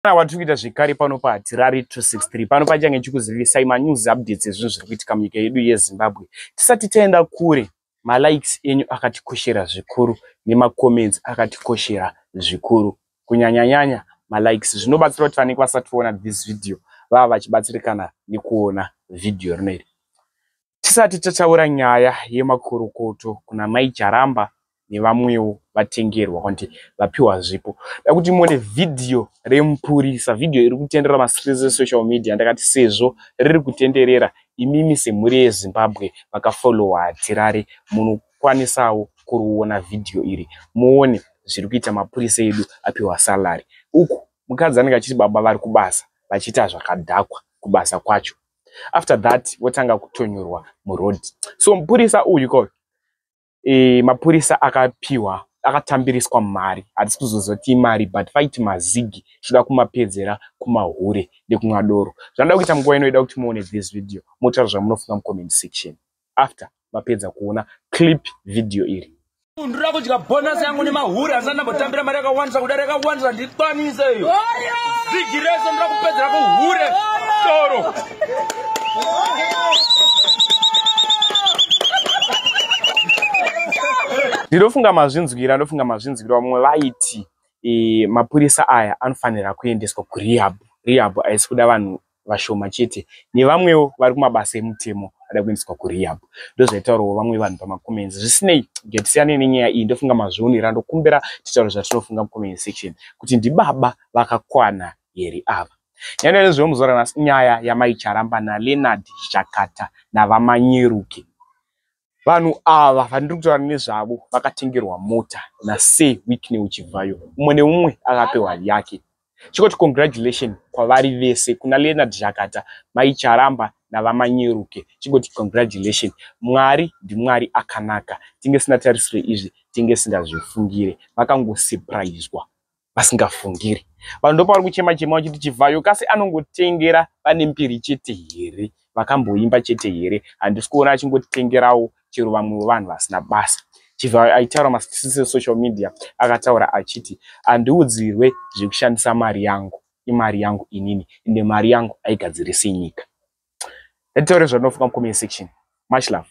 Watikuita zvekare pano paHatirari 263 pano pachange chikuzivisai manews updates ezvinhu zviri kuitika munyika yedu yeZimbabwe. Tisati taenda kure, malikes enyu akatikoshera zvikuru nemacomments akatikoshera zvikuru. Kunyanya malikes zvinobatsira kuti vanenge vasati vaona this video vava vachibatsirikana nekuona video rineri. Tisati tataura nyaya yemakorokoto kuna Mai Charamba nevamwewo vatengerwa kuti vapiwa zvipo. Kuti muone video remupurisa, video iri kutenderera mascreens social media. Ndakati sezvo riri kutenderera, imimi semhuri yeZimbabwe vakafollowa Hatirari munokwanisawo kuona video iri, muone zviri kuita mapurisa edu apiwa salary. Uku mukadzi anenge achiti baba vari kubasa vachiita zvakadhakwa kubasa kwacho. After that wotanga kutonyorwa muroad. So mupurisa uyu ko mapurisa akapiwa akatambiriswa mari, hatisi kuzozoti mari but fight mazigi choda kumapedzera kumahure nekumadoro. Zvanoda kuita munguva inoida kuti muone this video, motaura zvamunofunga mucomment section after mapedza kuona clip video iri. Ndira kudya bonus yangu nemahure asana mbotambira mari yakawandisa kudare yakawandisa ndikwanise iyo. Zigi rese ndira kupedzera kuhure toro. Ndinofunga mazvinzwira vamwe vaiti mapurisa aya anofanira kuendeswa kurehab. Rehab haisi kuda vanhu vashoma chete, nevamwewo vari kumabasa emutemo ada kuendeswa kurehab. Ndozvaitaurawo vamwe vanhu pamacomments. Zvisinei, ngetisiyane nenyaya iyi, ndofunga mazvionera ndokumbira titaura zvatinofunga mucomment section kuti ndibaba vakakwana here ava. Nyaya nezvemuzora nhasi nyaya yaMai Charamba naLeonard Jakata navamanyeruke. Vanhu ava vandiri kutaura nezvavo vakatengerwa mota naSay Wikne uchibvayo. Umwe neumwe akapewa yake. Chikoti congratulations kwavari vese, kuna Leonard Jakata, Mai Charamba navamanyeruke. Chikoti congratulations. Mwari ndimwari akanaka. Tinge singatarisire izvi, tinge singazvifungire. Vakangosurprisewa vasingafungiri. Vanhu ndopavari kuchema vachiti chibvayo kasi anongotengera pane mbiri chete here, vakamboimba chete here. Handisi kuona achingotengerawo chero vamwe vanhu vasina basa. Chibvayo aitaura social media akataura achiti handiudzirwe zvekushandisa mari yangu, imari yangu inini, ende mari yangu aigadzirise nyika. Ndataure zvandinofunga mucomment section. Much love.